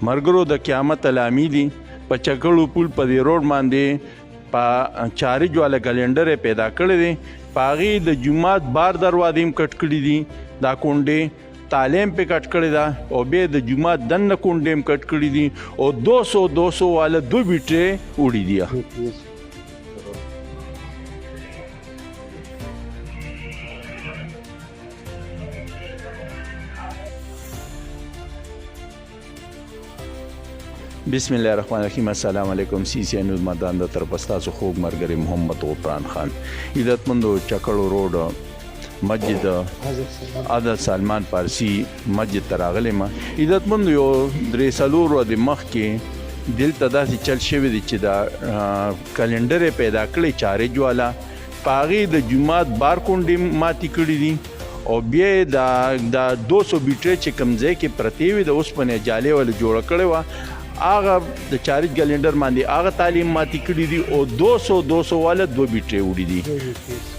مرګرو د قیامت علامې دي. په چکړو پول په دې روډ باندې په چارج والا کلندر پیدا کړی دی. په هغې د جومات بار دروازې هم کټ کړي دي، دا کونډې تعلیم پې کټ کړې ده او بیا د جومات دننه کونډې هم کټ کړي دي او 200 والا 2 بیټرۍ وړي دي. بسم الله الرحمن الرحیم. السلام علیکم. CCI نیوز مدان د طرف ستاسو خوږ ملګری محمد غفران خان. عزتمندو، چکړو روډ مسجد حضرت سلمان فارسی مسجد ته راغلی یم. عزتمندو، یو 3-4 ورځې مخکې دلته داسې چل شوی دی چې دا کلندر یې پیدا کړی چارج والا، په هغې د جومات بار کونډې ماتې کړي دي او بیا دا 200 بیټرۍ چې کوم ځای کې پرتې وي د اوسپنې جالۍ والا جوړه کړې وه، هغه د چارج کلندر باندې هغه تعلیم ماتې کړي دي او 200 والا 2 بیټرۍ وړي دي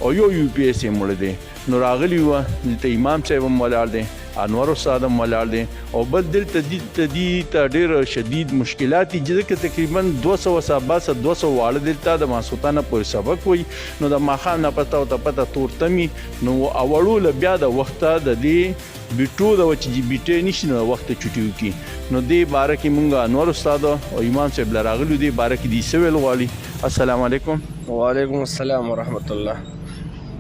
او یو UPS یې مړ دی. نو راغلي وه دلته امام صاحب هم ولاړ دی، انور استاد هم ولاړ دی او بل دلته ته ډېر شدید مشکلات دي ځکه تقریبا 200 واړه دلته د ماسخوتانه پورې سبق وایي. نو د ماښام نه پته تورتمي نو اولو له بیا د وخته د دې بیټو د چې بیټرۍ نشي نو وخت چټي وکړي. نو دې باره کې مونږ انور استاد او امام صاحب له راغلو دې باره کې دې څه ویل غواړي. السلام علیکم. وعلیکم السلام ورحمت الله.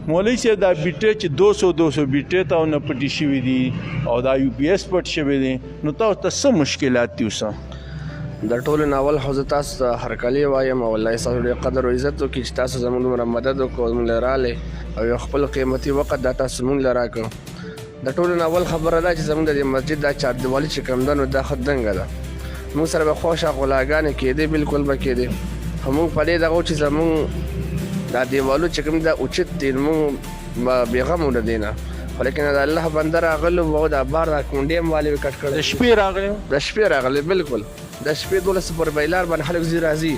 مولوي صاحب، دا بیټرۍ چې 200 بیټرۍ ته نه پټې شوي دي او دا UPS پټ شوی دی، نو تاسو ته څه مشکلات دي اوسه؟ د ټولو نه اول خو زه تاسو ته هرکلی وایم او الله یې ستاسو ډېر قدر او عزت وکړي چې تاسو زموږ دومره مدد وکړو، زموږ له راغلی او یو خپل قیمتي وخت دا تاسو مونږ له راکړو. د ټولو نه اول خبره ده چې زموږ د دې مسجد دا چاردیوالي چې کوم ده نو دا ښه دنګه ده. موږ سره به خوښه غلاګانې کېدې، بالکل به کېدې، خو موږ په دې دغه چې زموږ دا دیوالو چې کوم دا اوچت دي موږ به بېغمو د دې نه، خو لیکن د الله بنده راغلو او دا بار دا کونډې هم والې کټ کړی. د شپې راغلی؟ د شپې راغلی، بالکل د شپې 12 پر بیلار باندې خلک ځي راځي،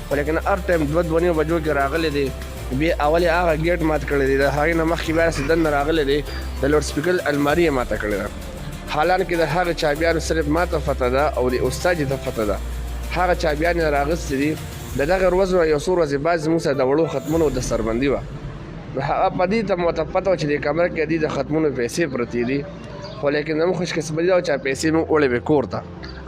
خو لیکن هر ټایم 2-2 بجو کې راغلی دی. بیا اولې هغه ګیټ مات کړی دی، د هغې نه مخکې بیا راسې دننه راغلی دی، د لوډ سپیکر الماري یې ماته کړې ده. حالانکې د هغه چابیانو صرف ماته فتح ده او د استاد ته فتح ده. هغه چابیان یې راغوستې دي. د دغه ورځو یو څو ورځې بعد زموږ سره د وړو ختمونو د سربندي وه، نو هغه په دې ته مو ته پته وه چې دې کمره کې دې د ختمونو پیسې پرتې دي، خو لیکن زموږ خوشقسمتي دا وه چې چا پیسې مونږ وړې وې کور ته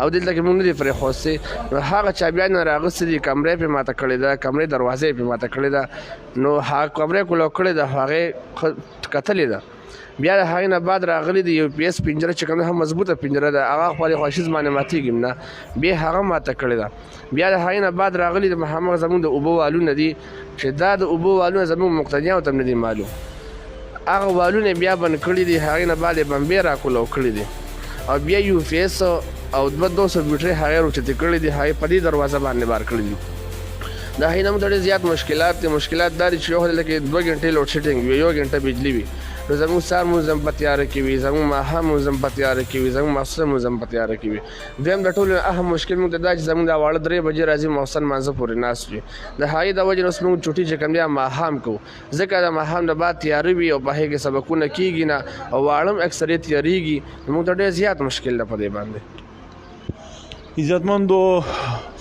او دلته کې مونږ نه دي پرېښوستې. نو هغه چابیان یې راغوستې دي، کمرې پرې ماته کړې ده، کمرې دروازه یې پرې ماته کړې ده. نو هغه کمرې کولو کړې ده، هغې کتلې ده. بیا د هغې نه بعد راغلي د UPS پنجره چې کوم ده هم مضبوطه پنجره ده، هغه خپلې خواشیز باندې ماتېږي هم نه، بیا هغه ماته کړې ده. بیا د هغې نه بعد راغلي د هماغه زموږ د اوبو والونه دي چې دا د اوبو والونه زموږ مقتدیانو ته هم نه دي معلوم، هغه والونه بیا بند کړي دي. هغې نه بعد یې بمبې راکولو کړي دي او بیا UPS او 200 بیټرۍ هغې روچتې کړي دي، هغې په دې دروازه باندې بار کړي دي. د هغې نه موږ ته ډېر زیات مشکلات دي. مشکلات دا دي چې یو خو دلته کې 2 غنټې لوډ شیډینګ وي، 1 غنټه بجلي وي، نو زموږ سهار مونځ هم په تیاره کې وي، زموږ ماښام مونځ هم په تیاره کې وي، زموږ ماسپښین مونځ هم په تیاره کې وي. دویم د ټولو اهم مشکل موږ ته دا چې زموږ دا واړه 3 بجې راځي ماسپښین مانځه پورې ناست وي. د هغې د وجې نه اوس موږ چوټي چې کوم دی ماښام کوو، ځکه د ماښام نه بعد تیاره وي او په هغې کې سبقونه کېږي نه او واړه هم اکثریت تیارېږي، نو موږ ته ډېر زیات مشکل ده په دې باندې. عزتمندو،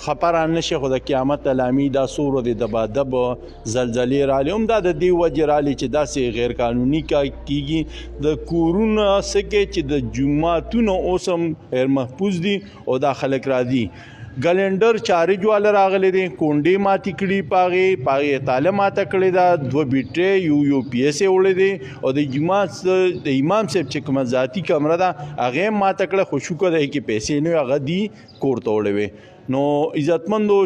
خپه را نشي خو د قیامت علامې دا څو ورځې دبادب زلزلې راغلې، هم دا د دې وجې راغلې چې داسې غیر قانوني کېږي. د کورونه څه کې چې د جوماتونه اوس هم غیر محفوظ دي او دا خلک راځي. کلندر چارج والا راغلی دی، کونډې ماتې کړي، په هغې تاله ماته کړې ده، 2 بیټرۍ UPS یې وړی دی او د جومات د امام صاحب چې کومه ذاتي کمره ده هغې هم ماته کړه، خو شکر دی کې پیسې نه وي، هغه دي کور ته وړی وې. نو عزتمندو،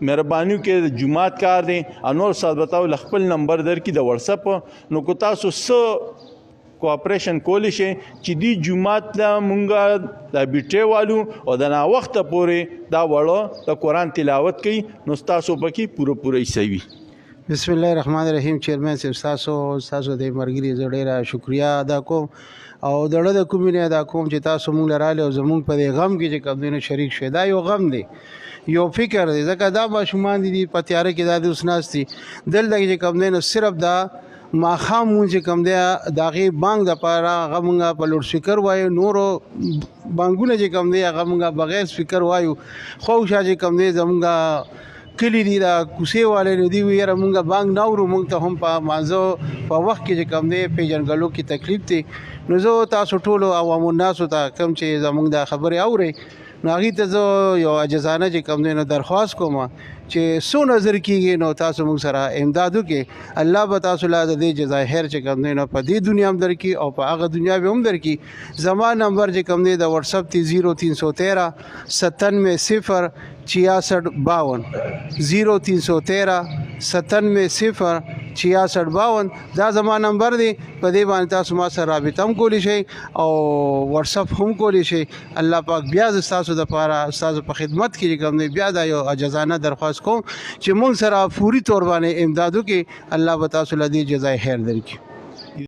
مهرباني وکړئ، د جومات کار دی. انور استاد به تاسو خپل نمبر درکړي د وټساپ، نو که تاسو څه کوآپریشن کولی شي چې دې جومات ته مونږه د بیټرۍ والو او د ناوخته پورې دا وړه د قرآن تلاوت کوي، نو ستاسو پکې پوره حصه وي. بسم الله الرحمن الرحیم. چیرمن صاحب، ستاسو د ملګري زه ډېره شکریا ادا کوم او د زړه د کومې نه ادا کوم چې تاسو مونږ له راغلئ او زمونږ په دې غم کې چې کوم دی نو شریک شئ. دا یو غم دی، یو فکر دی، ځکه دا ماشومان دي په تیاره کې دا اوس ناست دي، دلته چې کوم دی نو صرف دا ماښام مونځ چې کوم دی د هغې بانک دپاره هغه مونږ په لوډ سپیکر وایو، نورو بانکونه چې کوم دی هغه مونږ بغیر سپیکر وایو. خواوشا چې کوم دی زمونږ کلی دي دا کوڅې والے نو دوی وایي یاره مونږ بانک نه اورو، مونږ ته هم په مانځه په وخت کې چې کوم دی پیژنګلو کې تکلیف دی. نو زه تاسو ټولو عوامو الناسو ته کوم چې زمونږ دا خبرې اورئ نو هغې ته زه یو عاجزانه چې کوم دی نو درخواست کوم چې څو نظر کېږي نو تاسو موږ سره امداد وکړئ. الله به تاسو له د دې جزای خیر چې کوم دی نو په دې دنیا هم درکړي او په هغه دنیا به هم درکړي. زما نمبر چې کوم دی د وټساپ دی 0313 97 66 52 0313 97 66 52 دا زما نمبر دی. په دې باندې تاسو ما سره رابطه هم کولی شئ او وټساپ هم کولی شئ. الله پاک بیا زه ستاسو دپاره ستاسو په خدمت کې چې کوم دی بیا دا یو عاجزانه درخواست کوم چې موږ سره فوري طور باندې امداد وکړي. الله به تاسو له دې جزای خیر درکړي.